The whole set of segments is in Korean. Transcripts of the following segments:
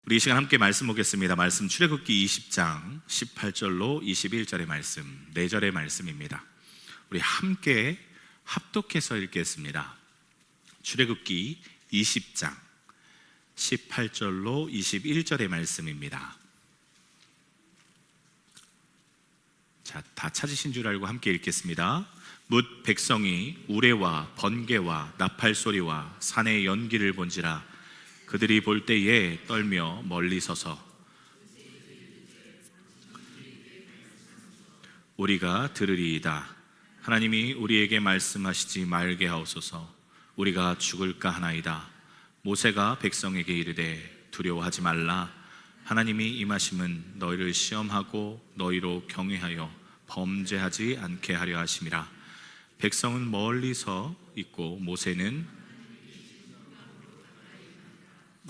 우리 이 시간 함께 말씀 보겠습니다. 말씀 출애굽기 20장 18절로 21절의 말씀, 4절의 말씀입니다. 우리 함께 합독해서 읽겠습니다. 출애굽기 20장 18절로 21절의 말씀입니다. 자, 다 찾으신 줄 알고 함께 읽겠습니다. 뭇 백성이 우레와 번개와 나팔 소리와 산의 연기를 본지라 그들이 볼 때에 떨며 멀리 서서 우리가 들으리이다. 하나님이 우리에게 말씀하시지 말게 하옵소서. 우리가 죽을까 하나이다. 모세가 백성에게 이르되 두려워하지 말라. 하나님이 임하심은 너희를 시험하고 너희로 경외하여 범죄하지 않게 하려 하심이라. 백성은 멀리서 있고 모세는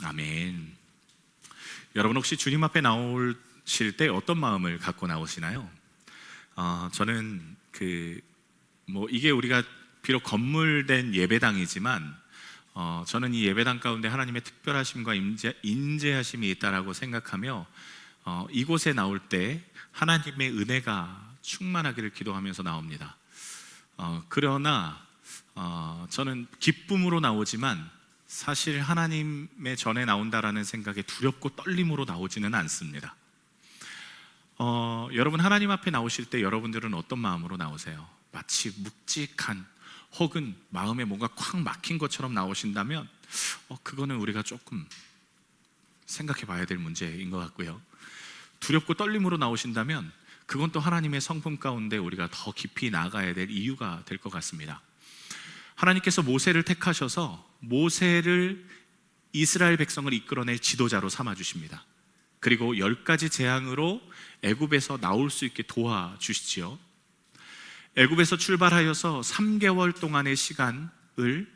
아멘. 여러분 혹시 주님 앞에 나오실 때 어떤 마음을 갖고 나오시나요? 저는 이게 우리가 비록 건물된 예배당이지만 저는 이 예배당 가운데 하나님의 특별하심과 인재하심이 있다라고 생각하며 이곳에 나올 때 하나님의 은혜가 충만하기를 기도하면서 나옵니다. 그러나 저는 기쁨으로 나오지만 사실 하나님의 전에 나온다라는 생각에 두렵고 떨림으로 나오지는 않습니다. 여러분 하나님 앞에 나오실 때 여러분들은 어떤 마음으로 나오세요? 마치 묵직한 혹은 마음에 뭔가 콱 막힌 것처럼 나오신다면 그거는 우리가 조금 생각해 봐야 될 문제인 것 같고요. 두렵고 떨림으로 나오신다면 그건 또 하나님의 성품 가운데 우리가 더 깊이 나가야 될 이유가 될 것 같습니다. 하나님께서 모세를 택하셔서 모세를 이스라엘 백성을 이끌어낼 지도자로 삼아주십니다. 그리고 10가지 재앙으로 애굽에서 나올 수 있게 도와주시지요. 애굽에서 출발하여서 3개월 동안의 시간을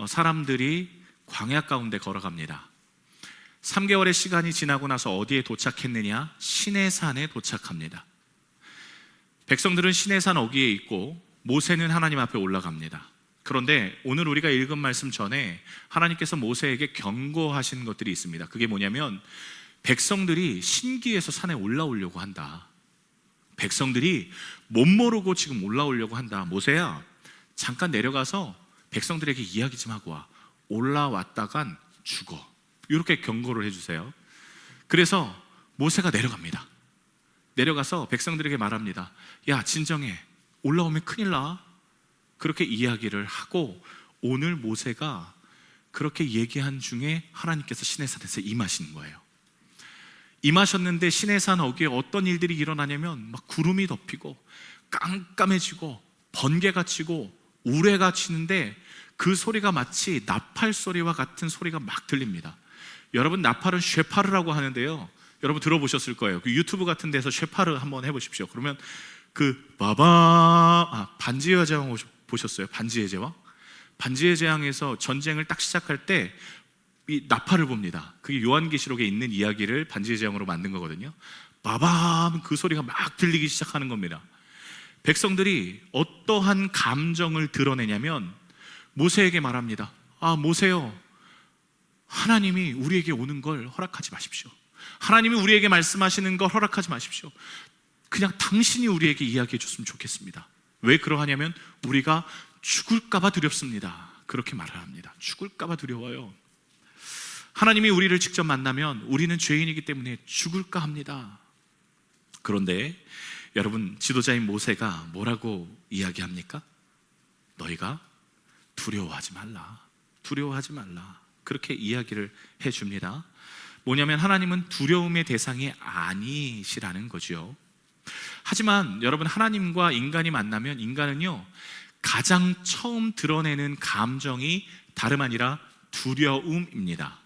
사람들이 광야 가운데 걸어갑니다. 3개월의 시간이 지나고 나서 어디에 도착했느냐? 시내산에 도착합니다. 백성들은 시내산 어귀에 있고 모세는 하나님 앞에 올라갑니다. 그런데 오늘 우리가 읽은 말씀 전에 하나님께서 모세에게 경고하신 것들이 있습니다. 그게 뭐냐면 백성들이 신기해서 산에 올라오려고 한다. 백성들이 못 모르고 지금 올라오려고 한다. 모세야, 잠깐 내려가서 백성들에게 이야기 좀 하고 와. 올라왔다간 죽어. 이렇게 경고를 해주세요. 그래서 모세가 내려갑니다. 내려가서 백성들에게 말합니다. 야, 진정해. 올라오면 큰일 나. 그렇게 이야기를 하고 오늘 모세가 그렇게 얘기한 중에 하나님께서 시내산에서 임하시는 거예요. 임하셨는데 시내산 어귀에 어떤 일들이 일어나냐면 막 구름이 덮이고 깜깜해지고 번개가 치고 우레가 치는데 그 소리가 마치 나팔 소리와 같은 소리가 막 들립니다. 여러분 나팔은 쉐파르라고 하는데요, 여러분 들어보셨을 거예요. 그 유튜브 같은 데서 쉐파르 한번 해보십시오. 그러면 반지의 제왕 보셨어요? 반지의 제왕? 반지의 제왕에서 전쟁을 딱 시작할 때 이 나팔을 봅니다. 그게 요한계시록에 있는 이야기를 반지의 제왕으로 만든 거거든요. 빠밤, 그 소리가 막 들리기 시작하는 겁니다. 백성들이 어떠한 감정을 드러내냐면 모세에게 말합니다. 모세요, 하나님이 우리에게 오는 걸 허락하지 마십시오. 하나님이 우리에게 말씀하시는 걸 허락하지 마십시오. 그냥 당신이 우리에게 이야기해 줬으면 좋겠습니다. 왜 그러하냐면 우리가 죽을까봐 두렵습니다. 그렇게 말을 합니다. 죽을까봐 두려워요. 하나님이 우리를 직접 만나면 우리는 죄인이기 때문에 죽을까 합니다. 그런데 여러분, 지도자인 모세가 뭐라고 이야기합니까? 너희가 두려워하지 말라. 두려워하지 말라. 그렇게 이야기를 해줍니다. 뭐냐면 하나님은 두려움의 대상이 아니시라는 거죠. 하지만 여러분, 하나님과 인간이 만나면 인간은요, 가장 처음 드러내는 감정이 다름 아니라 두려움입니다.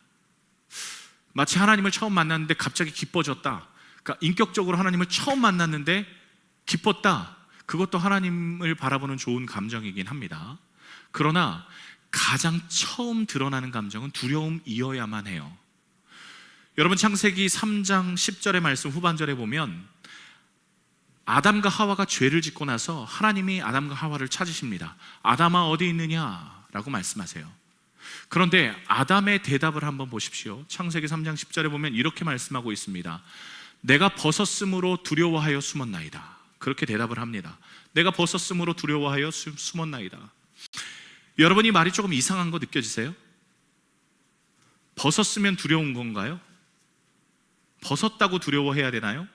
마치 하나님을 처음 만났는데 갑자기 기뻐졌다. 그러니까 인격적으로 하나님을 처음 만났는데 기뻤다. 그것도 하나님을 바라보는 좋은 감정이긴 합니다. 그러나 가장 처음 드러나는 감정은 두려움이어야만 해요. 여러분, 창세기 3장 10절의 말씀 후반절에 보면 아담과 하와가 죄를 짓고 나서 하나님이 아담과 하와를 찾으십니다. 아담아 어디 있느냐? 라고 말씀하세요. 그런데 아담의 대답을 한번 보십시오. 창세기 3장 10절에 보면 이렇게 말씀하고 있습니다. 내가 벗었으므로 두려워하여 숨었나이다. 그렇게 대답을 합니다. 내가 벗었으므로 두려워하여 숨었나이다. 여러분, 이 말이 조금 이상한 거 느껴지세요? 벗었으면 두려운 건가요? 벗었다고 두려워해야 되나요?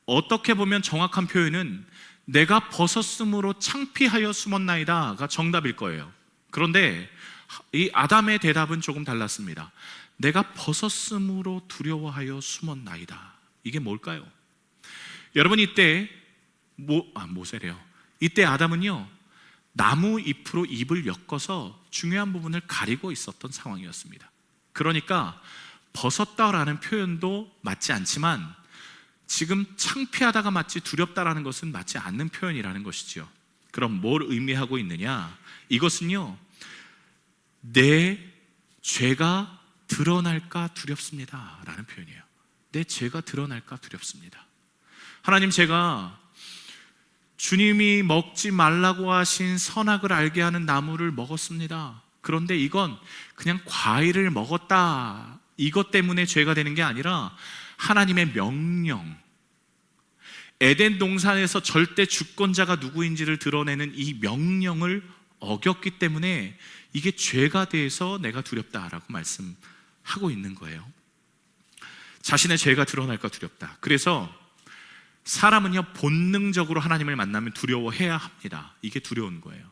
어떻게 보면 정확한 표현은 내가 벗었으므로 창피하여 숨었나이다가 정답일 거예요. 그런데 이 아담의 대답은 조금 달랐습니다. 내가 벗었으므로 두려워하여 숨었나이다. 이게 뭘까요? 여러분, 이때 모세래요. 이때 아담은요, 나무 잎으로 입을 엮어서 중요한 부분을 가리고 있었던 상황이었습니다. 그러니까 벗었다라는 표현도 맞지 않지만 지금 창피하다가 맞지 두렵다라는 것은 맞지 않는 표현이라는 것이지요. 그럼 뭘 의미하고 있느냐? 이것은요, 내 죄가 드러날까 두렵습니다 라는 표현이에요. 내 죄가 드러날까 두렵습니다. 하나님, 제가 주님이 먹지 말라고 하신 선악을 알게 하는 나무를 먹었습니다. 그런데 이건 그냥 과일을 먹었다, 이것 때문에 죄가 되는 게 아니라 하나님의 명령, 에덴 동산에서 절대 주권자가 누구인지를 드러내는 이 명령을 어겼기 때문에 이게 죄가 돼서 내가 두렵다라고 말씀하고 있는 거예요. 자신의 죄가 드러날까 두렵다. 그래서 사람은요, 본능적으로 하나님을 만나면 두려워해야 합니다. 이게 두려운 거예요.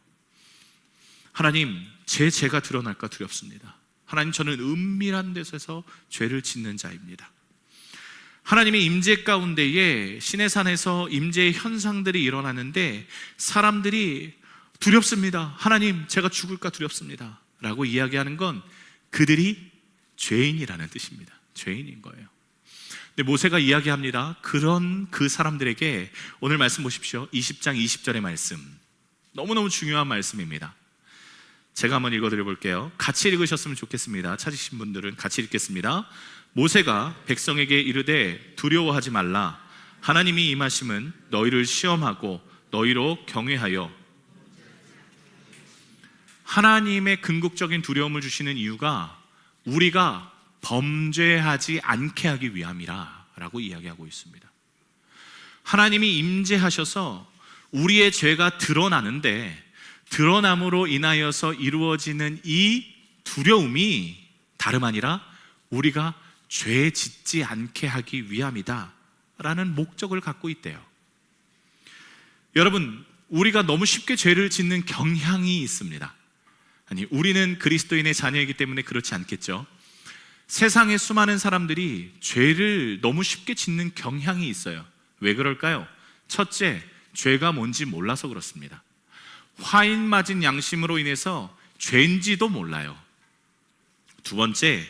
하나님, 제 죄가 드러날까 두렵습니다. 하나님, 저는 은밀한 데서 죄를 짓는 자입니다. 하나님의 임재 가운데에 시내산에서 임재의 현상들이 일어나는데 사람들이 두렵습니다. 하나님, 제가 죽을까 두렵습니다 라고 이야기하는 건 그들이 죄인이라는 뜻입니다. 죄인인 거예요. 근데 모세가 이야기합니다. 그런 그 사람들에게 오늘 말씀 보십시오. 20장 20절의 말씀, 너무너무 중요한 말씀입니다. 제가 한번 읽어드려 볼게요. 같이 읽으셨으면 좋겠습니다. 찾으신 분들은 같이 읽겠습니다. 모세가 백성에게 이르되 두려워하지 말라. 하나님이 임하심은 너희를 시험하고 너희로 경외하여. 하나님의 궁극적인 두려움을 주시는 이유가 우리가 범죄하지 않게 하기 위함이라 라고 이야기하고 있습니다. 하나님이 임재하셔서 우리의 죄가 드러나는데 드러남으로 인하여서 이루어지는 이 두려움이 다름 아니라 우리가 죄 짓지 않게 하기 위함이다 라는 목적을 갖고 있대요. 여러분, 우리가 너무 쉽게 죄를 짓는 경향이 있습니다. 아니, 우리는 그리스도인의 자녀이기 때문에 그렇지 않겠죠. 세상의 수많은 사람들이 죄를 너무 쉽게 짓는 경향이 있어요. 왜 그럴까요? 첫째, 죄가 뭔지 몰라서 그렇습니다. 화인 맞은 양심으로 인해서 죄인지도 몰라요. 두 번째,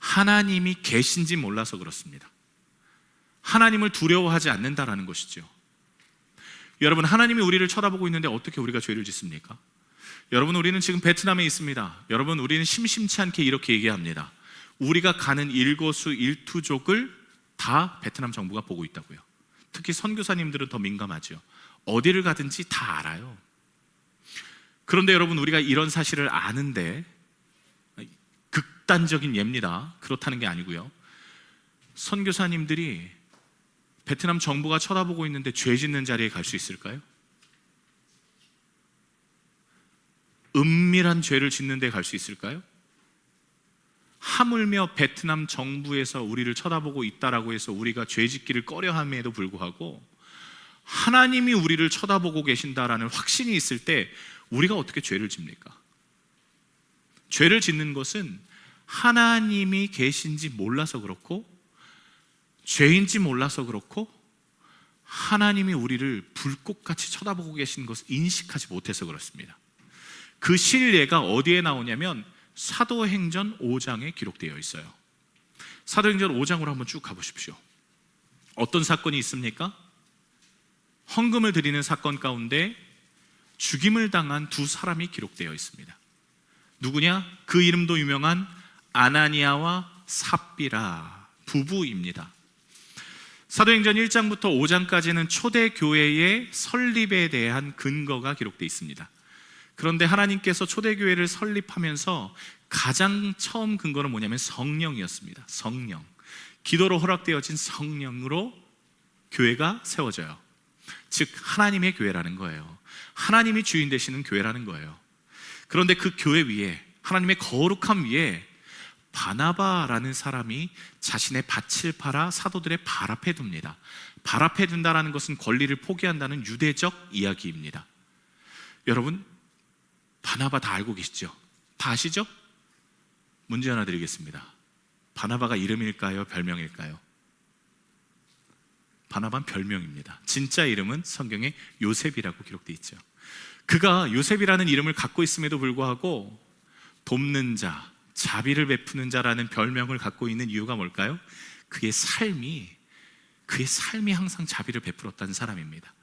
하나님이 계신지 몰라서 그렇습니다. 하나님을 두려워하지 않는다라는 것이죠. 여러분, 하나님이 우리를 쳐다보고 있는데 어떻게 우리가 죄를 짓습니까? 여러분, 우리는 지금 베트남에 있습니다. 여러분, 우리는 심심치 않게 이렇게 얘기합니다. 우리가 가는 일거수일투족을 다 베트남 정부가 보고 있다고요. 특히 선교사님들은 더 민감하죠. 어디를 가든지 다 알아요. 그런데 여러분, 우리가 이런 사실을 아는데, 극단적인 예입니다. 그렇다는 게 아니고요. 선교사님들이 베트남 정부가 쳐다보고 있는데 죄 짓는 자리에 갈 수 있을까요? 은밀한 죄를 짓는 데 갈 수 있을까요? 하물며 베트남 정부에서 우리를 쳐다보고 있다라고 해서 우리가 죄 짓기를 꺼려함에도 불구하고 하나님이 우리를 쳐다보고 계신다라는 확신이 있을 때 우리가 어떻게 죄를 짓니까? 죄를 짓는 것은 하나님이 계신지 몰라서 그렇고, 죄인지 몰라서 그렇고, 하나님이 우리를 불꽃같이 쳐다보고 계신 것을 인식하지 못해서 그렇습니다. 그 실례가 어디에 나오냐면 사도행전 5장에 기록되어 있어요. 사도행전 5장으로 한번 쭉 가보십시오. 어떤 사건이 있습니까? 헌금을 드리는 사건 가운데 죽임을 당한 두 사람이 기록되어 있습니다. 누구냐? 그 이름도 유명한 아나니아와 삽비라 부부입니다. 사도행전 1장부터 5장까지는 초대교회의 설립에 대한 근거가 기록되어 있습니다. 그런데 하나님께서 초대교회를 설립하면서 가장 처음 근거는 뭐냐면 성령이었습니다. 성령. 기도로 허락되어진 성령으로 교회가 세워져요. 즉 하나님의 교회라는 거예요. 하나님이 주인 되시는 교회라는 거예요. 그런데 그 교회 위에, 하나님의 거룩함 위에 바나바라는 사람이 자신의 밭을 팔아 사도들의 발 앞에 둡니다. 발 앞에 둔다라는 것은 권리를 포기한다는 유대적 이야기입니다. 여러분, 바나바 다 알고 계시죠? 다 아시죠? 문제 하나 드리겠습니다. 바나바가 이름일까요? 별명일까요? 바나바는 별명입니다. 진짜 이름은 성경에 요셉이라고 기록되어 있죠. 그가 요셉이라는 이름을 갖고 있음에도 불구하고 돕는 자, 자비를 베푸는 자라는 별명을 갖고 있는 이유가 뭘까요? 그의 삶이 항상 자비를 베풀었다는 사람입니다.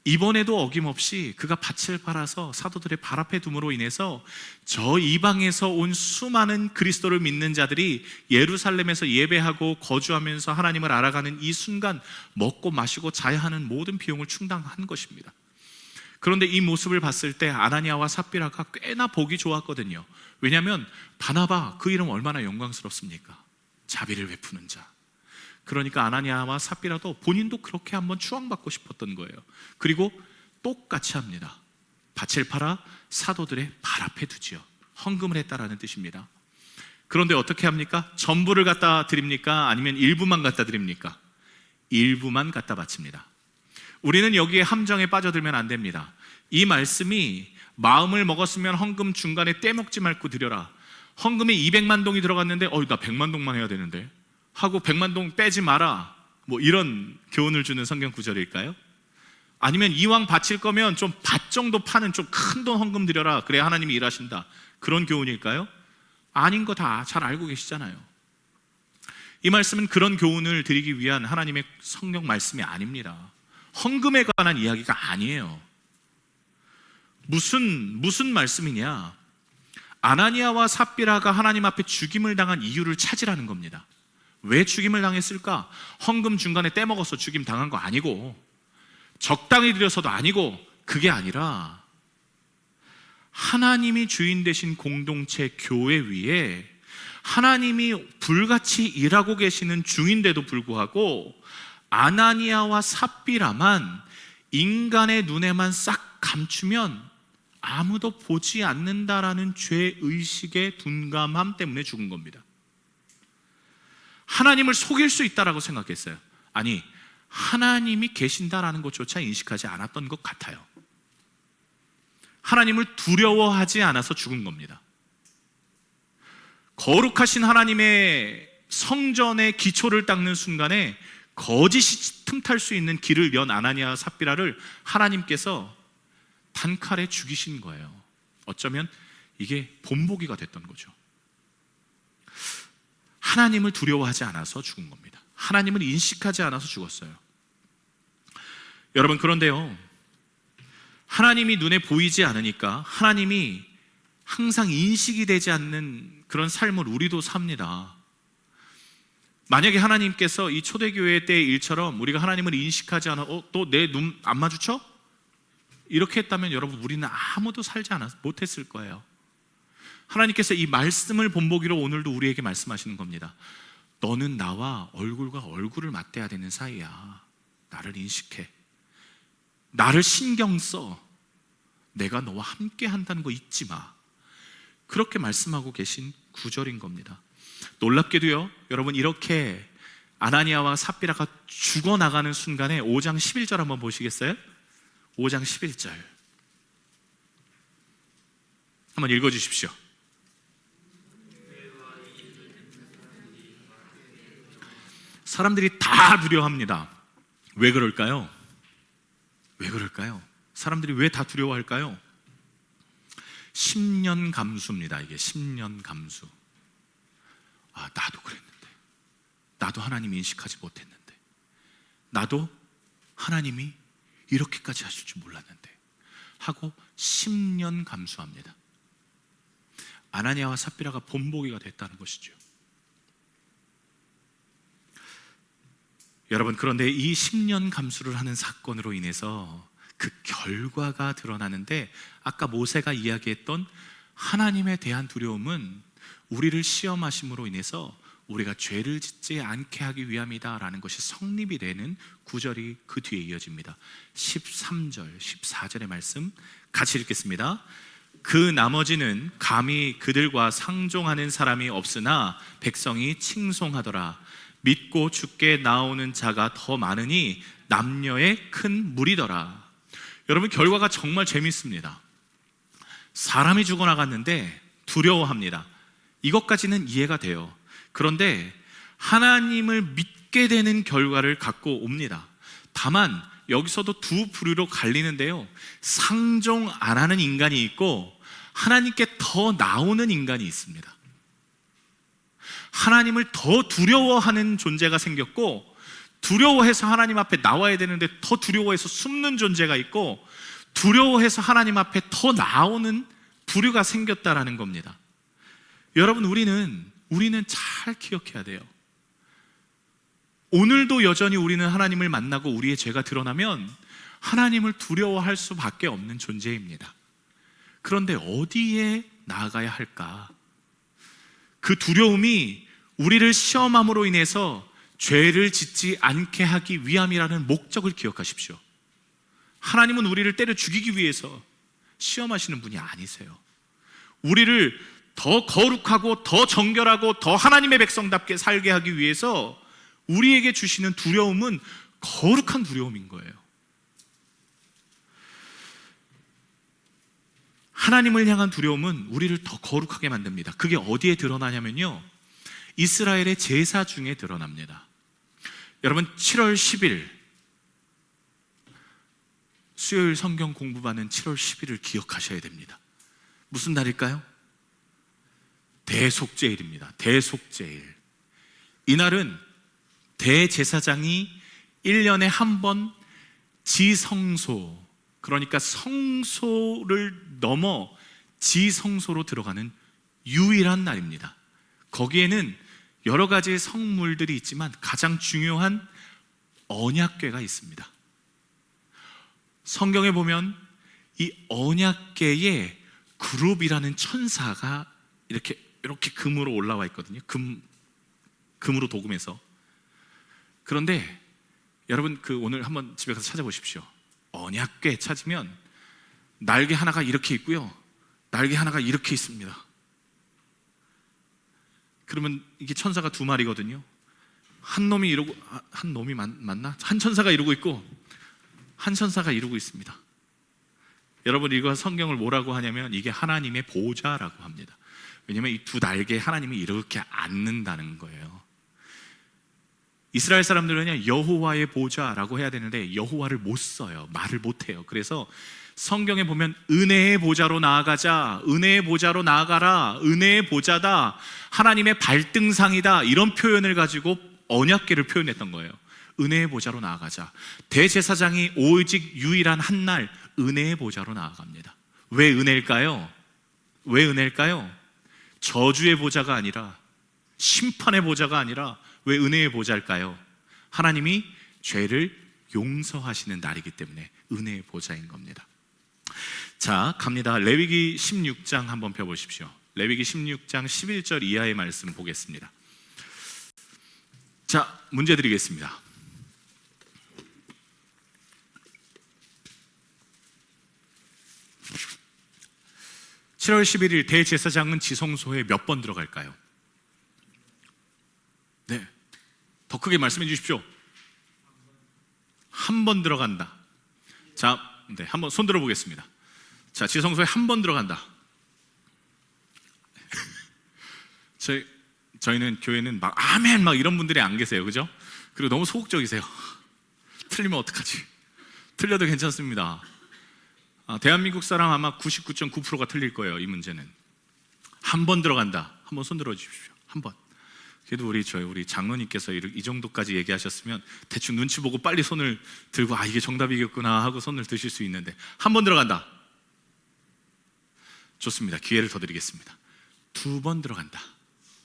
이번에도 어김없이 그가 밭을 팔아서 사도들의 발 앞에 둠으로 인해서 저 이방에서 온 수많은 그리스도를 믿는 자들이 예루살렘에서 예배하고 거주하면서 하나님을 알아가는 이 순간 먹고 마시고 자야 하는 모든 비용을 충당한 것입니다. 그런데 이 모습을 봤을 때 아나니아와 삽비라가 꽤나 보기 좋았거든요. 왜냐하면 바나바, 그 이름 얼마나 영광스럽습니까? 자비를 베푸는 자. 그러니까 아나니아와 삽비라도 본인도 그렇게 한번 추앙받고 싶었던 거예요. 그리고 똑같이 합니다. 밭을 팔아 사도들의 발 앞에 두지요. 헌금을 했다라는 뜻입니다. 그런데 어떻게 합니까? 전부를 갖다 드립니까? 아니면 일부만 갖다 드립니까? 일부만 갖다 바칩니다. 우리는 여기에 함정에 빠져들면 안 됩니다. 이 말씀이 마음을 먹었으면 헌금 중간에 떼먹지 말고 드려라. 헌금에 200만 동이 들어갔는데 나 100만 동만 해야 되는데 하고 100만 동 빼지 마라, 뭐 이런 교훈을 주는 성경 구절일까요? 아니면 이왕 바칠 거면 좀 밭 정도 파는 좀 큰 돈 헌금 드려라, 그래야 하나님이 일하신다, 그런 교훈일까요? 아닌 거 다 잘 알고 계시잖아요. 이 말씀은 그런 교훈을 드리기 위한 하나님의 성경 말씀이 아닙니다. 헌금에 관한 이야기가 아니에요. 무슨 말씀이냐? 아나니아와 삽비라가 하나님 앞에 죽임을 당한 이유를 찾으라는 겁니다. 왜 죽임을 당했을까? 헌금 중간에 떼먹어서 죽임 당한 거 아니고, 적당히 드려서도 아니고, 그게 아니라 하나님이 주인 되신 공동체 교회 위에 하나님이 불같이 일하고 계시는 중인데도 불구하고 아나니아와 삽비라만 인간의 눈에만 싹 감추면 아무도 보지 않는다라는 죄의식의 둔감함 때문에 죽은 겁니다. 하나님을 속일 수 있다라고 생각했어요. 아니, 하나님이 계신다라는 것조차 인식하지 않았던 것 같아요. 하나님을 두려워하지 않아서 죽은 겁니다. 거룩하신 하나님의 성전의 기초를 닦는 순간에 거짓이 틈탈 수 있는 길을 연 아나니아와 삽비라를 하나님께서 단칼에 죽이신 거예요. 어쩌면 이게 본보기가 됐던 거죠. 하나님을 두려워하지 않아서 죽은 겁니다. 하나님을 인식하지 않아서 죽었어요. 여러분, 그런데요, 하나님이 눈에 보이지 않으니까 하나님이 항상 인식이 되지 않는 그런 삶을 우리도 삽니다. 만약에 하나님께서 이 초대교회 때의 일처럼 우리가 하나님을 인식하지 않아 또 내 눈 안 마주쳐? 이렇게 했다면 여러분, 우리는 아무도 살지 못했을 거예요. 하나님께서 이 말씀을 본보기로 오늘도 우리에게 말씀하시는 겁니다. 너는 나와 얼굴과 얼굴을 맞대야 되는 사이야. 나를 인식해. 나를 신경 써. 내가 너와 함께 한다는 거 잊지 마. 그렇게 말씀하고 계신 구절인 겁니다. 놀랍게도요, 여러분, 이렇게 아나니아와 삽비라가 죽어나가는 순간에 5장 11절 한번 보시겠어요? 5장 11절 한번 읽어주십시오. 사람들이 다 두려워합니다. 왜 그럴까요? 왜 그럴까요? 사람들이 왜 다 두려워할까요? 10년 감수입니다. 이게 10년 감수. 나도 그랬는데, 나도 하나님 인식하지 못했는데, 나도 하나님이 이렇게까지 하실 줄 몰랐는데 하고 10년 감수합니다. 아나니아와 삽비라가 본보기가 됐다는 것이죠. 여러분, 그런데 이 10년 감수를 하는 사건으로 인해서 그 결과가 드러나는데, 아까 모세가 이야기했던 하나님에 대한 두려움은 우리를 시험하심으로 인해서 우리가 죄를 짓지 않게 하기 위함이다라는 것이 성립이 되는 구절이 그 뒤에 이어집니다. 13절, 14절의 말씀 같이 읽겠습니다. 그 나머지는 감히 그들과 상종하는 사람이 없으나 백성이 칭송하더라. 믿고 주께 나오는 자가 더 많으니 남녀의 큰 무리더라. 여러분, 결과가 정말 재밌습니다. 사람이 죽어나갔는데 두려워합니다. 이것까지는 이해가 돼요. 그런데 하나님을 믿게 되는 결과를 갖고 옵니다. 다만 여기서도 두 부류로 갈리는데요, 상종 안 하는 인간이 있고 하나님께 더 나오는 인간이 있습니다. 하나님을 더 두려워하는 존재가 생겼고, 두려워해서 하나님 앞에 나와야 되는데 더 두려워해서 숨는 존재가 있고, 두려워해서 하나님 앞에 더 나오는 부류가 생겼다라는 겁니다. 여러분, 우리는 잘 기억해야 돼요. 오늘도 여전히 우리는 하나님을 만나고 우리의 죄가 드러나면 하나님을 두려워할 수밖에 없는 존재입니다. 그런데 어디에 나아가야 할까? 그 두려움이 우리를 시험함으로 인해서 죄를 짓지 않게 하기 위함이라는 목적을 기억하십시오. 하나님은 우리를 때려 죽이기 위해서 시험하시는 분이 아니세요. 우리를 더 거룩하고 더 정결하고 더 하나님의 백성답게 살게 하기 위해서 우리에게 주시는 두려움은 거룩한 두려움인 거예요. 하나님을 향한 두려움은 우리를 더 거룩하게 만듭니다. 그게 어디에 드러나냐면요, 이스라엘의 제사 중에 드러납니다. 여러분, 7월 10일 수요일 성경 공부반은 7월 10일을 기억하셔야 됩니다. 무슨 날일까요? 대속죄일입니다. 대속죄일. 이날은 대제사장이 1년에 한 번 지성소, 그러니까 성소를 넘어 지성소로 들어가는 유일한 날입니다. 거기에는 여러 가지 성물들이 있지만 가장 중요한 언약궤가 있습니다. 성경에 보면 이 언약궤에 그룹이라는 천사가 이렇게 금으로 올라와 있거든요. 금으로 도금해서. 그런데 여러분, 오늘 한번 집에 가서 찾아보십시오. 언약궤 찾으면 날개 하나가 이렇게 있고요, 날개 하나가 이렇게 있습니다. 그러면 이게 천사가 두 마리거든요. 한 놈이 이러고, 한 놈이 맞나? 한 천사가 이러고 있고 한 천사가 이러고 있습니다. 여러분, 이거 성경을 뭐라고 하냐면 이게 하나님의 보좌라고 합니다. 왜냐하면 이 두 날개에 하나님이 이렇게 앉는다는 거예요. 이스라엘 사람들은요, 여호와의 보좌라고 해야 되는데 여호와를 못 써요. 말을 못 해요. 그래서 성경에 보면 은혜의 보좌로 나아가자, 은혜의 보좌로 나아가라, 은혜의 보좌다, 하나님의 발등상이다, 이런 표현을 가지고 언약궤를 표현했던 거예요. 은혜의 보좌로 나아가자. 대제사장이 오직 유일한 한 날 은혜의 보좌로 나아갑니다. 왜 은혜일까요? 왜 은혜일까요? 저주의 보좌가 아니라, 심판의 보좌가 아니라 왜 은혜의 보좌일까요? 하나님이 죄를 용서하시는 날이기 때문에 은혜의 보좌인 겁니다. 자, 갑니다. 레위기 16장 한번 펴보십시오. 레위기 16장 11절 이하의 말씀 보겠습니다. 자, 문제 드리겠습니다. (7월 11일) 대제사장은 지성소에 몇 번 들어갈까요? 네, 더 크게 말씀해 주십시오. 한 번 들어간다. 자, 네, 한번 손 들어보겠습니다. 자, 지성소에 한 번 들어간다. 저희는 교회는 막 아멘 막 이런 분들이 안 계세요, 그죠? 그리고 너무 소극적이세요. 틀리면 어떡하지? 틀려도 괜찮습니다. 대한민국 사람 아마 99.9%가 틀릴 거예요. 이 문제는 한 번 들어간다. 한번 손 들어 주십시오. 한 번. 그래도 우리 장로님께서 이 정도까지 얘기하셨으면 대충 눈치 보고 빨리 손을 들고 이게 정답이겠구나 하고 손을 드실 수 있는데, 한 번 들어간다. 좋습니다. 기회를 더 드리겠습니다. 두 번 들어간다.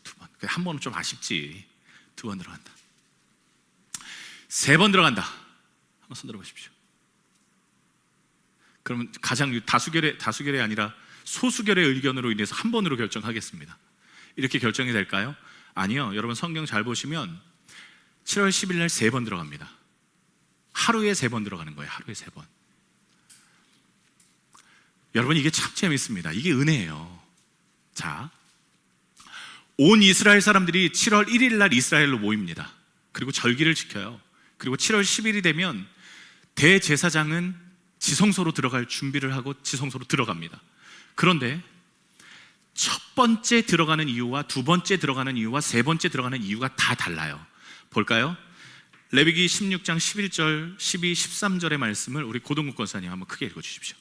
두 번. 한 번은 좀 아쉽지. 두 번 들어간다. 세 번 들어간다. 한번 손 들어보십시오. 그러면 가장 다수결이 아니라 소수결의 의견으로 인해서 한 번으로 결정하겠습니다. 이렇게 결정이 될까요? 아니요. 여러분 성경 잘 보시면 7월 10일 날 3번 들어갑니다. 하루에 3번 들어가는 거예요. 하루에 3번. 여러분 이게 참 재밌습니다. 이게 은혜예요. 자, 온 이스라엘 사람들이 7월 1일 날 이스라엘로 모입니다. 그리고 절기를 지켜요. 그리고 7월 10일이 되면 대제사장은 지성소로 들어갈 준비를 하고 지성소로 들어갑니다. 그런데 첫 번째 들어가는 이유와 두 번째 들어가는 이유와 세 번째 들어가는 이유가 다 달라요. 볼까요? 레위기 16장 11절, 12, 13절의 말씀을 우리 고동국 권사님 한번 크게 읽어주십시오.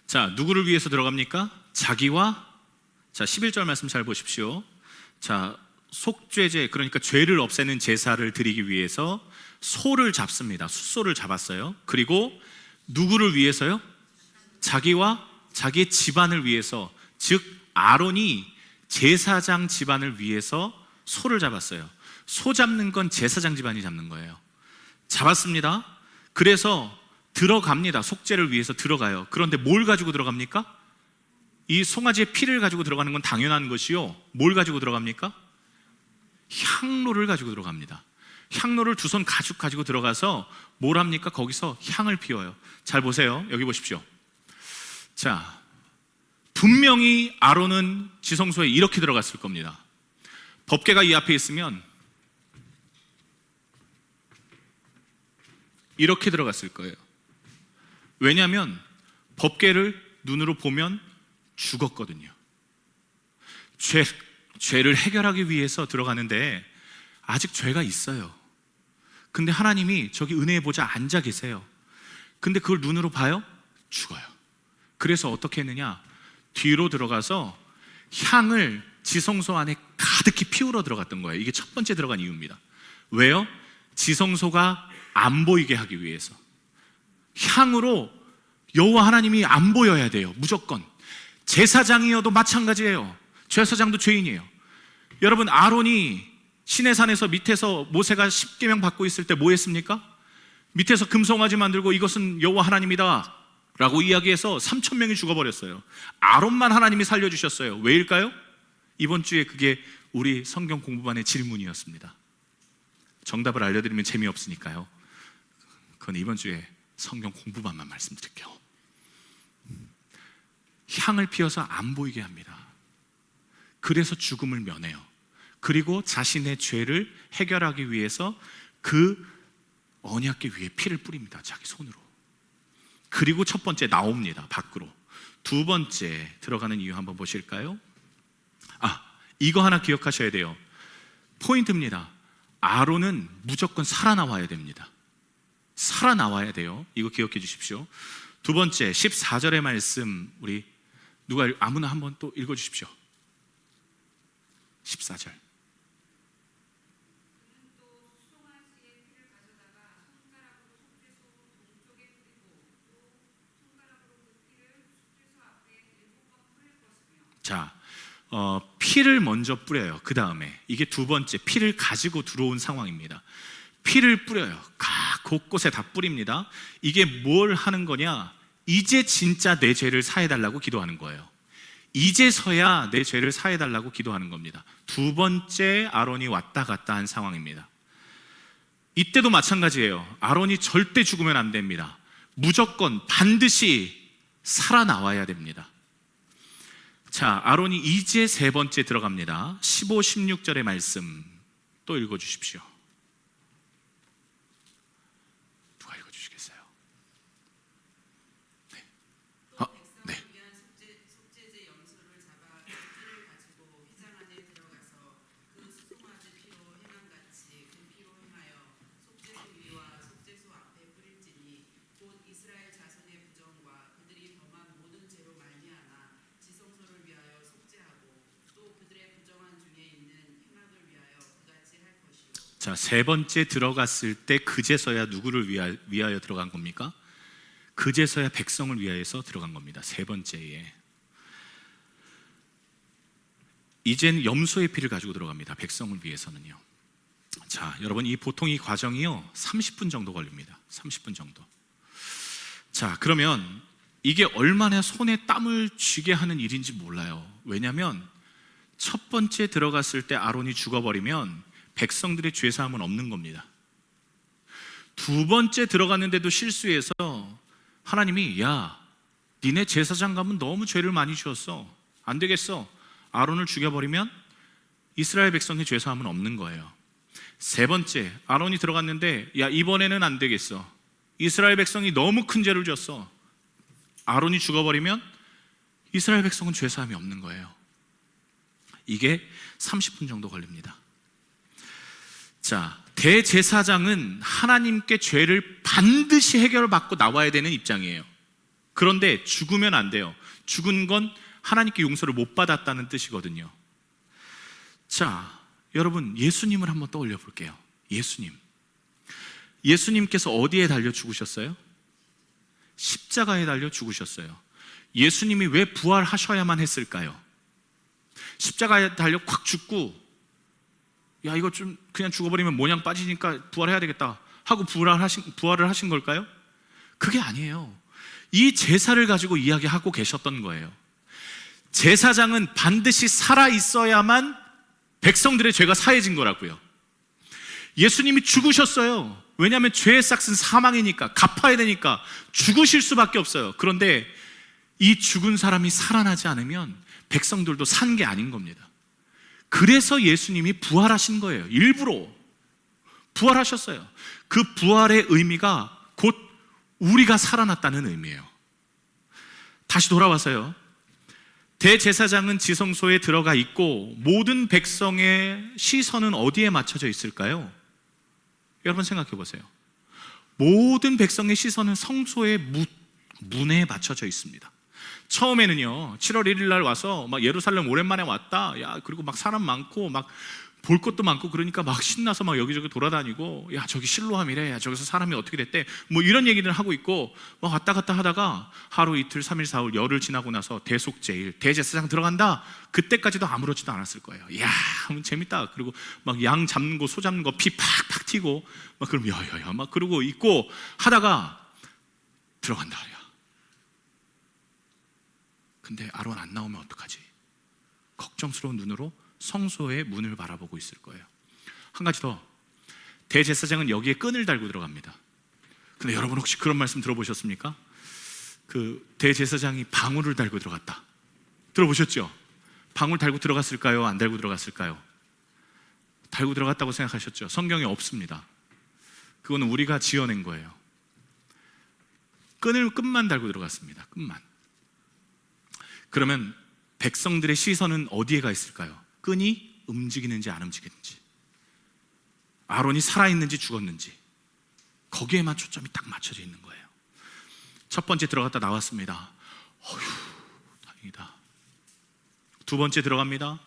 자, 누구를 위해서 들어갑니까? 자기와, 자 11절 말씀 잘 보십시오. 자, 속죄제, 그러니까 죄를 없애는 제사를 드리기 위해서 소를 잡습니다. 숫소를 잡았어요. 그리고 누구를 위해서요? 자기와 자기의 집안을 위해서, 즉 아론이 제사장 집안을 위해서 소를 잡았어요. 소 잡는 건 제사장 집안이 잡는 거예요. 잡았습니다. 그래서 들어갑니다. 속죄를 위해서 들어가요. 그런데 뭘 가지고 들어갑니까? 이 송아지의 피를 가지고 들어가는 건 당연한 것이요. 뭘 가지고 들어갑니까? 향로를 가지고 들어갑니다. 향로를 2손 가지고 들어가서 뭘 합니까? 거기서 향을 피워요. 잘 보세요. 여기 보십시오. 자, 분명히 아론은 지성소에 이렇게 들어갔을 겁니다. 법궤가 이 앞에 있으면 이렇게 들어갔을 거예요. 왜냐하면 법궤를 눈으로 보면 죽었거든요. 죄를 해결하기 위해서 들어가는데 아직 죄가 있어요. 근데 하나님이 저기 은혜의 보좌 앉아 계세요. 근데 그걸 눈으로 봐요? 죽어요. 그래서 어떻게 했느냐? 뒤로 들어가서 향을 지성소 안에 가득히 피우러 들어갔던 거예요. 이게 첫 번째 들어간 이유입니다. 왜요? 지성소가 안 보이게 하기 위해서. 향으로 여호와 하나님이 안 보여야 돼요. 무조건. 제사장이어도 마찬가지예요. 제사장도 죄인이에요. 여러분, 아론이 시내산에서 밑에서 모세가 십계명 받고 있을 때 뭐 했습니까? 밑에서 금송아지 만들고 이것은 여호와 하나님이다 라고 이야기해서 3,000명이 죽어버렸어요. 아론만 하나님이 살려주셨어요. 왜일까요? 이번 주에 그게 우리 성경 공부반의 질문이었습니다. 정답을 알려드리면 재미없으니까요. 그건 이번 주에 성경 공부반만 말씀드릴게요. 향을 피워서 안 보이게 합니다. 그래서 죽음을 면해요. 그리고 자신의 죄를 해결하기 위해서 그 언약궤 위에 피를 뿌립니다. 자기 손으로. 그리고 첫 번째 나옵니다. 밖으로. 두 번째 들어가는 이유 한번 보실까요? 이거 하나 기억하셔야 돼요. 포인트입니다. 아론은 무조건 살아나와야 됩니다. 살아나와야 돼요. 이거 기억해 주십시오. 두 번째 14절의 말씀 우리 누가 아무나 한번 또 읽어 주십시오. 14절. 자, 피를 먼저 뿌려요. 그 다음에 이게 두 번째 피를 가지고 들어온 상황입니다. 피를 뿌려요. 곳곳에 다 뿌립니다. 이게 뭘 하는 거냐? 이제 진짜 내 죄를 사해달라고 기도하는 거예요. 이제서야 내 죄를 사해달라고 기도하는 겁니다. 두 번째 아론이 왔다 갔다 한 상황입니다. 이때도 마찬가지예요. 아론이 절대 죽으면 안 됩니다. 무조건 반드시 살아나와야 됩니다. 자, 아론이 이제 세 번째 들어갑니다. 15, 16절의 말씀 또 읽어주십시오. 누가 읽어주시겠어요? 네. 네. 속죄제 염소를 잡아 띠를 가지고 휘장 안에 들어가서 그 수송아지 피로 행함같이 그 피로 행하여 속죄소 위와 속죄소 앞에 뿌릴지니 곧 이스라엘 자손의 부정과 그들이 범한 모든 죄로 말미암아 자, 세 번째 들어갔을 때 그제서야 누구를 위하여 들어간 겁니까? 그제서야 백성을 위하여서 들어간 겁니다. 세 번째에 이젠 염소의 피를 가지고 들어갑니다. 백성을 위해서는요. 자, 여러분, 보통 이 과정이요 30분 정도 걸립니다. 30분 정도. 자, 그러면 이게 얼마나 손에 땀을 쥐게 하는 일인지 몰라요. 왜냐하면 첫 번째 들어갔을 때 아론이 죽어버리면 백성들의 죄사함은 없는 겁니다. 두 번째 들어갔는데도 실수해서 하나님이 야, 니네 제사장 가면 너무 죄를 많이 지었어. 안 되겠어. 아론을 죽여버리면 이스라엘 백성의 죄사함은 없는 거예요. 세 번째, 아론이 들어갔는데 야, 이번에는 안 되겠어. 이스라엘 백성이 너무 큰 죄를 지었어. 아론이 죽어버리면 이스라엘 백성은 죄사함이 없는 거예요. 이게 30분 정도 걸립니다. 자, 대제사장은 하나님께 죄를 반드시 해결받고 나와야 되는 입장이에요. 그런데 죽으면 안 돼요. 죽은 건 하나님께 용서를 못 받았다는 뜻이거든요. 자, 여러분, 예수님을 한번 떠올려 볼게요. 예수님께서 어디에 달려 죽으셨어요? 십자가에 달려 죽으셨어요. 예수님이 왜 부활하셔야만 했을까요? 십자가에 달려 콱 죽고 야, 이거 좀 그냥 죽어버리면 모양 빠지니까 부활해야 되겠다 하고 부활을 하신 걸까요? 그게 아니에요. 이 제사를 가지고 이야기하고 계셨던 거예요. 제사장은 반드시 살아있어야만 백성들의 죄가 사해진 거라고요. 예수님이 죽으셨어요. 왜냐하면 죄의 싹은 사망이니까, 갚아야 되니까 죽으실 수밖에 없어요. 그런데 이 죽은 사람이 살아나지 않으면 백성들도 산 게 아닌 겁니다. 그래서 예수님이 부활하신 거예요. 일부러 부활하셨어요. 그 부활의 의미가 곧 우리가 살아났다는 의미예요. 다시 돌아와서요, 대제사장은 지성소에 들어가 있고 모든 백성의 시선은 어디에 맞춰져 있을까요? 여러분 생각해 보세요. 모든 백성의 시선은 성소의 문에 맞춰져 있습니다. 처음에는요, 7월 1일 날 와서 막 예루살렘 오랜만에 왔다. 야, 그리고 막 사람 많고 막 볼 것도 많고 그러니까 막 신나서 막 여기저기 돌아다니고 야, 저기 실로암이래. 야, 저기서 사람이 어떻게 됐대. 뭐 이런 얘기를 하고 있고 막 왔다 갔다 하다가 하루 이틀 3일 4일 열흘 지나고 나서 대속제일 대제사장 들어간다. 그때까지도 아무렇지도 않았을 거예요. 야, 재밌다. 그리고 막 양 잡는 거, 소 잡는 거 피 팍팍 튀고 막 그럼 야야야 막 그러고 있고 하다가 들어간다. 야. 근데 아론 안 나오면 어떡하지? 걱정스러운 눈으로 성소의 문을 바라보고 있을 거예요. 한 가지 더, 대제사장은 여기에 끈을 달고 들어갑니다. 근데 여러분 혹시 그런 말씀 들어보셨습니까? 그 대제사장이 방울을 달고 들어갔다. 들어보셨죠? 방울 달고 들어갔을까요? 안 달고 들어갔을까요? 달고 들어갔다고 생각하셨죠? 성경에 없습니다. 그거는 우리가 지어낸 거예요. 끈만 달고 들어갔습니다. 끈만. 그러면 백성들의 시선은 어디에 가 있을까요? 끈이 움직이는지 안 움직이는지, 아론이 살아있는지 죽었는지, 거기에만 초점이 딱 맞춰져 있는 거예요. 첫 번째 들어갔다 나왔습니다. 어휴, 다행이다. 두 번째 들어갑니다.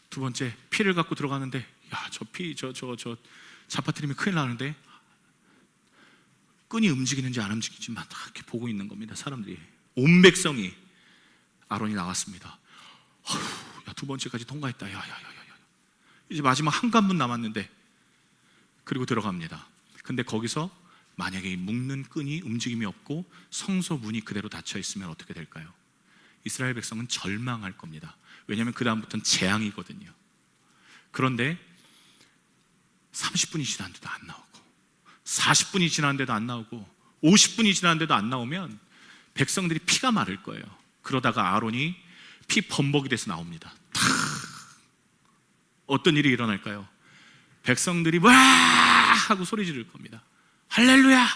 두 번째 피를 갖고 들어가는데 야, 저 피 잡아뜨리면 큰일 나는데, 끈이 움직이는지 안 움직이는지만 다 이렇게 보고 있는 겁니다. 사람들이, 온 백성이. 아론이 나왔습니다. 어휴, 야, 두 번째까지 통과했다. 야, 이제 마지막 한 관문 남았는데, 그리고 들어갑니다. 근데 거기서 만약에 묶는 끈이 움직임이 없고 성소 문이 그대로 닫혀 있으면 어떻게 될까요? 이스라엘 백성은 절망할 겁니다. 왜냐하면 그 다음부터는 재앙이거든요. 그런데 30분이 지났는데도 안 나오고, 40분이 지났는데도 안 나오고, 50분이 지났는데도 안 나오면 백성들이 피가 마를 거예요. 그러다가 아론이 피 범벅이 돼서 나옵니다. 탁! 어떤 일이 일어날까요? 백성들이 와 하고 소리 지를 겁니다. 할렐루야!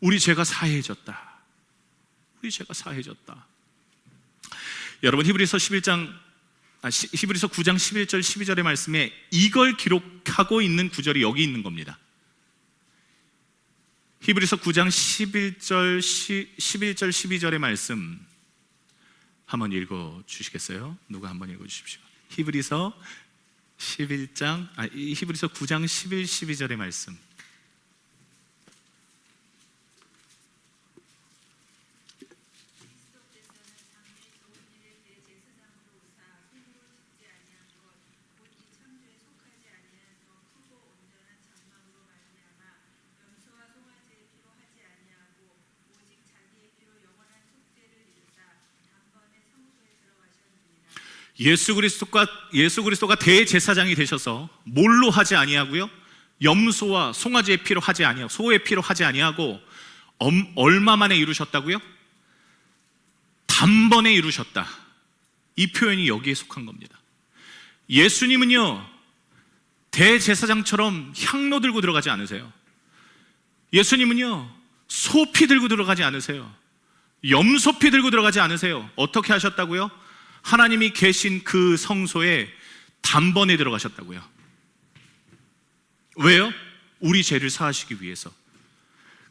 우리 죄가 사해졌다. 우리 죄가 사해졌다. 여러분, 히브리서 9장 11절 12절의 말씀에 이걸 기록하고 있는 구절이 여기 있는 겁니다. 히브리서 9장 11절 12절의 말씀 한번 읽어 주시겠어요? 누가 한번 읽어 주십시오. 히브리서 히브리서 9장 11, 12절의 말씀. 예수 그리스도가 대제사장이 되셔서 뭘로 하지 아니하고요? 염소와 송아지의 피로 하지 아니하고 소의 피로 하지 아니하고 얼마 만에 이루셨다고요? 단번에 이루셨다. 이 표현이 여기에 속한 겁니다. 예수님은요, 대제사장처럼 향로 들고 들어가지 않으세요. 예수님은요, 소피 들고 들어가지 않으세요. 염소피 들고 들어가지 않으세요. 어떻게 하셨다고요? 하나님이 계신 그 성소에 단번에 들어가셨다고요. 왜요? 우리 죄를 사하시기 위해서.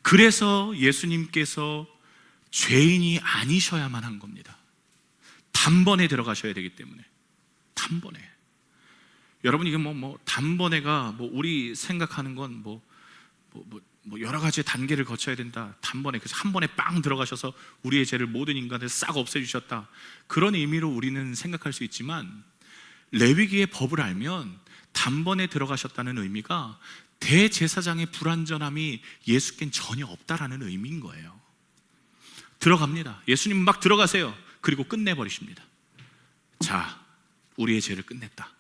그래서 예수님께서 죄인이 아니셔야만 한 겁니다. 단번에 들어가셔야 되기 때문에. 단번에. 여러분, 이게 단번에가 우리 생각하는 건 여러 가지 단계를 거쳐야 된다. 단번에, 그래서 한 번에 빵 들어가셔서 우리의 죄를, 모든 인간을 싹 없애주셨다. 그런 의미로 우리는 생각할 수 있지만, 레위기의 법을 알면 단번에 들어가셨다는 의미가 대제사장의 불완전함이 예수께는 전혀 없다라는 의미인 거예요. 들어갑니다. 예수님 막 들어가세요. 그리고 끝내버리십니다. 자, 우리의 죄를 끝냈다.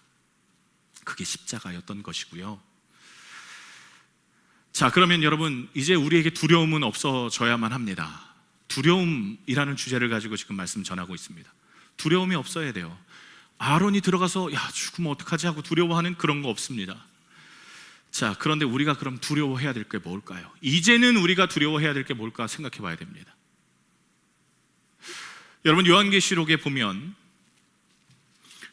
그게 십자가였던 것이고요. 자, 그러면 여러분, 이제 우리에게 두려움은 없어져야만 합니다. 두려움이라는 주제를 가지고 지금 말씀 전하고 있습니다. 두려움이 없어야 돼요. 아론이 들어가서 죽으면 어떡하지 하고 두려워하는 그런 거 없습니다. 자, 그런데 우리가 그럼 두려워해야 될 게 뭘까요? 이제는 우리가 두려워해야 될 게 뭘까 생각해 봐야 됩니다. 여러분, 요한계시록에 보면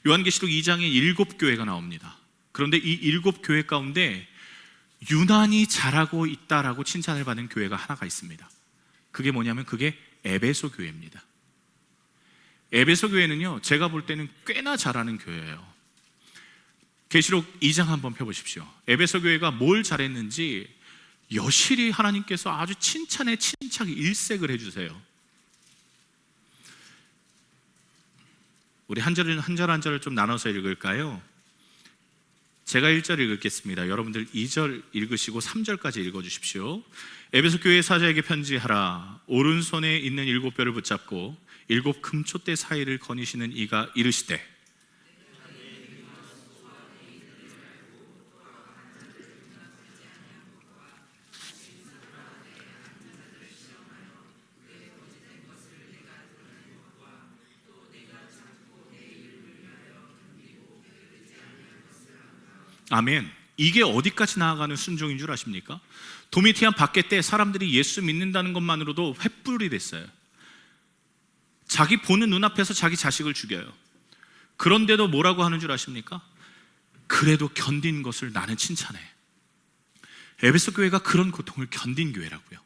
요한계시록 2장에 7교회가 나옵니다. 그런데 이 7교회 가운데 유난히 잘하고 있다라고 칭찬을 받는 교회가 하나가 있습니다. 그게 뭐냐면 그게 에베소 교회입니다. 에베소 교회는요, 제가 볼 때는 꽤나 잘하는 교회예요. 계시록 2장 한번 펴보십시오. 에베소 교회가 뭘 잘했는지 여실히 하나님께서 아주 칭찬에 침착 일색을 해주세요. 우리 한 절 한 절을 좀 나눠서 읽을까요? 제가 1절 읽겠습니다. 여러분들 2절 읽으시고 3절까지 읽어주십시오. 에베소 교회 사자에게 편지하라. 오른손에 있는 7뼈를 붙잡고 7 금촛대 사이를 거니시는 이가 이르시되, 아멘. 이게 어디까지 나아가는 순종인 줄 아십니까? 도미티안 밖에 때 사람들이 예수 믿는다는 것만으로도 횃불이 됐어요. 자기 보는 눈앞에서 자기 자식을 죽여요. 그런데도 뭐라고 하는 줄 아십니까? 그래도 견딘 것을 나는 칭찬해. 에베소 교회가 그런 고통을 견딘 교회라고요.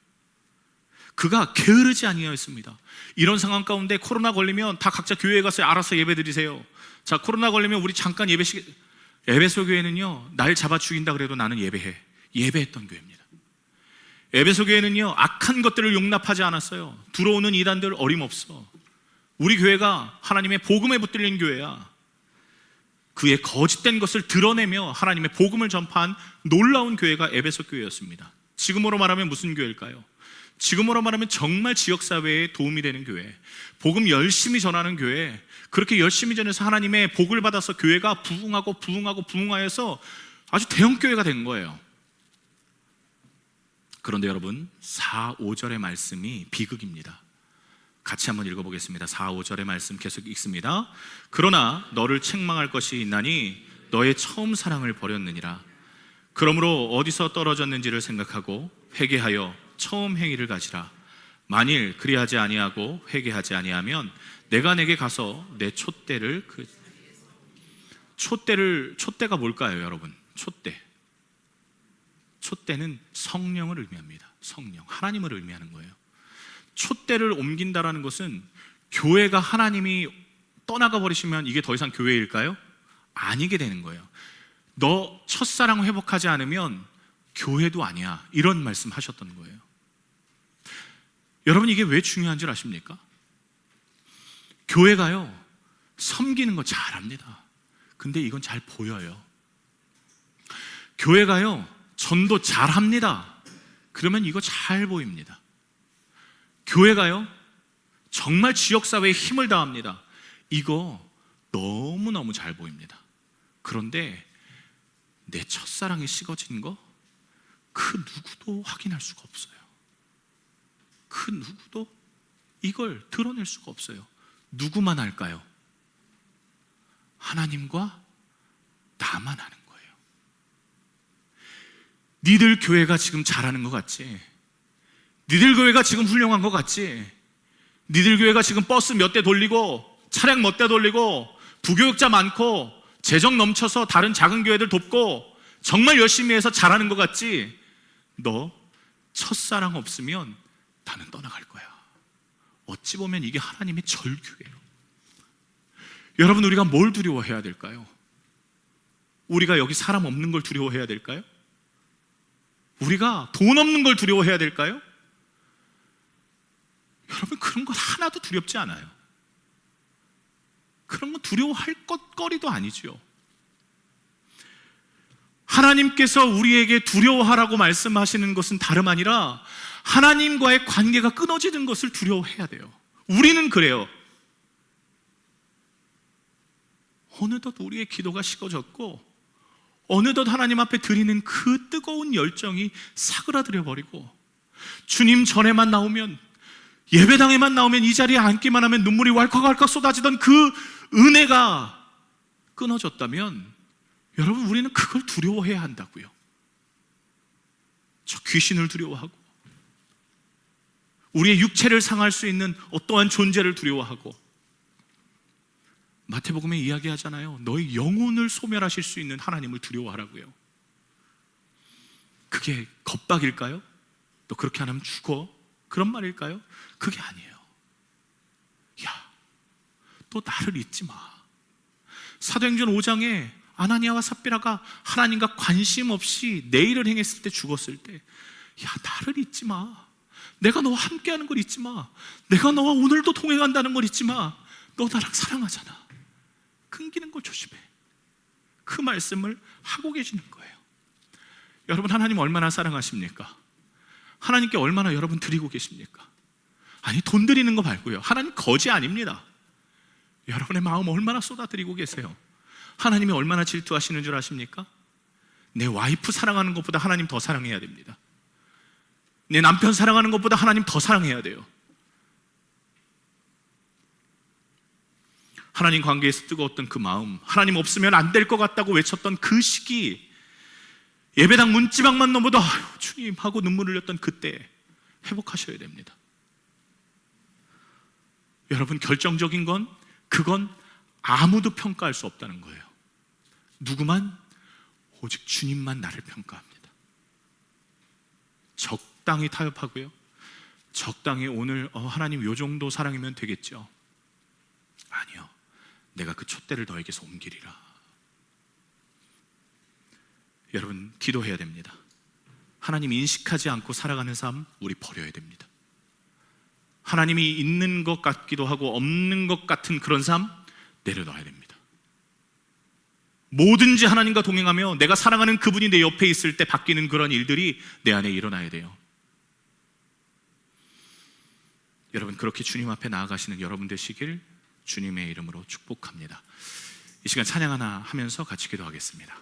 그가 게으르지 아니하였습니다. 이런 상황 가운데 코로나 걸리면 다 각자 교회에 가서 알아서 예배 드리세요. 자, 코로나 걸리면 우리 잠깐 에베소 교회는요, 날 잡아 죽인다 그래도 나는 예배했던 교회입니다. 에베소 교회는요, 악한 것들을 용납하지 않았어요. 들어오는 이단들 어림없어. 우리 교회가 하나님의 복음에 붙들린 교회야. 그의 거짓된 것을 드러내며 하나님의 복음을 전파한 놀라운 교회가 에베소 교회였습니다. 지금으로 말하면 무슨 교회일까요? 지금으로 말하면 정말 지역사회에 도움이 되는 교회, 복음 열심히 전하는 교회, 그렇게 열심히 전해서 하나님의 복을 받아서 교회가 부흥하여서 아주 대형 교회가 된 거예요. 그런데 여러분, 4, 5절의 말씀이 비극입니다. 같이 한번 읽어보겠습니다. 4, 5절의 말씀 계속 읽습니다. 그러나 너를 책망할 것이 있나니 너의 처음 사랑을 버렸느니라. 그러므로 어디서 떨어졌는지를 생각하고 회개하여 처음 행위를 가지라. 만일 그리하지 아니하고 회개하지 아니하면 내가 내게 가서 내 촛대가 뭘까요, 여러분? 촛대는 성령을 의미합니다. 성령, 하나님을 의미하는 거예요. 촛대를 옮긴다라는 것은 교회가 하나님이 떠나가 버리시면 이게 더 이상 교회일까요? 아니게 되는 거예요. 너 첫사랑 회복하지 않으면 교회도 아니야. 이런 말씀 하셨던 거예요. 여러분, 이게 왜 중요한 줄 아십니까? 교회가요, 섬기는 거 잘합니다. 근데 이건 잘 보여요. 교회가요, 전도 잘합니다. 그러면 이거 잘 보입니다. 교회가요, 정말 지역사회에 힘을 다합니다. 이거 너무너무 잘 보입니다. 그런데 내 첫사랑이 식어진 거, 그 누구도 확인할 수가 없어요. 그 누구도 이걸 드러낼 수가 없어요. 누구만 알까요? 하나님과 나만 아는 거예요. 니들 교회가 지금 잘하는 것 같지? 니들 교회가 지금 훌륭한 것 같지? 니들 교회가 지금 버스 몇 대 돌리고 차량 몇 대 돌리고 부교육자 많고 재정 넘쳐서 다른 작은 교회들 돕고 정말 열심히 해서 잘하는 것 같지? 너 첫사랑 없으면 나는 떠나갈 거야. 어찌 보면 이게 하나님의 절규예요. 여러분, 우리가 뭘 두려워해야 될까요? 우리가 여기 사람 없는 걸 두려워해야 될까요? 우리가 돈 없는 걸 두려워해야 될까요? 여러분, 그런 건 하나도 두렵지 않아요. 그런 건 두려워할 것거리도 아니지요. 하나님께서 우리에게 두려워하라고 말씀하시는 것은 다름 아니라 하나님과의 관계가 끊어지는 것을 두려워해야 돼요. 우리는 그래요. 어느덧 우리의 기도가 식어졌고 어느덧 하나님 앞에 드리는 그 뜨거운 열정이 사그라들어 버리고 주님 전에만 나오면, 예배당에만 나오면, 이 자리에 앉기만 하면 눈물이 왈칵왈칵 쏟아지던 그 은혜가 끊어졌다면, 여러분, 우리는 그걸 두려워해야 한다고요. 저 귀신을 두려워하고 우리의 육체를 상할 수 있는 어떠한 존재를 두려워하고, 마태복음에 이야기하잖아요. 너희 영혼을 소멸하실 수 있는 하나님을 두려워하라고요. 그게 겁박일까요? 너 그렇게 안 하면 죽어, 그런 말일까요? 그게 아니에요. 야, 너 나를 잊지 마. 사도행전 5장에 아나니아와 삽비라가 하나님과 관심 없이 내 일을 행했을 때, 죽었을 때, 야, 나를 잊지 마. 내가 너와 함께하는 걸 잊지 마. 내가 너와 오늘도 동행한다는 걸 잊지 마. 너 나랑 사랑하잖아. 끊기는 걸 조심해. 그 말씀을 하고 계시는 거예요. 여러분, 하나님 얼마나 사랑하십니까? 하나님께 얼마나 여러분 드리고 계십니까? 아니, 돈 드리는 거 말고요. 하나님 거지 아닙니다. 여러분의 마음 얼마나 쏟아드리고 계세요? 하나님이 얼마나 질투하시는 줄 아십니까? 내 와이프 사랑하는 것보다 하나님 더 사랑해야 됩니다. 내 남편 사랑하는 것보다 하나님 더 사랑해야 돼요. 하나님 관계에서 뜨거웠던 그 마음, 하나님 없으면 안 될 것 같다고 외쳤던 그 시기, 예배당 문지방만 넘어도 아유, 주님 하고 눈물 흘렸던 그때 회복하셔야 됩니다. 여러분, 결정적인 건, 그건 아무도 평가할 수 없다는 거예요. 누구만? 오직 주님만 나를 평가합니다. 적당히 타협하고요, 적당히 오늘 하나님 요 정도 사랑이면 되겠죠. 아니요, 내가 그 촛대를 너에게서 옮기리라. 여러분, 기도해야 됩니다. 하나님 인식하지 않고 살아가는 삶 우리 버려야 됩니다. 하나님이 있는 것 같기도 하고 없는 것 같은 그런 삶 내려놔야 됩니다. 뭐든지 하나님과 동행하며 내가 사랑하는 그분이 내 옆에 있을 때 바뀌는 그런 일들이 내 안에 일어나야 돼요. 여러분, 그렇게 주님 앞에 나아가시는 여러분 되시길 주님의 이름으로 축복합니다. 이 시간 찬양 하나 하면서 같이 기도하겠습니다.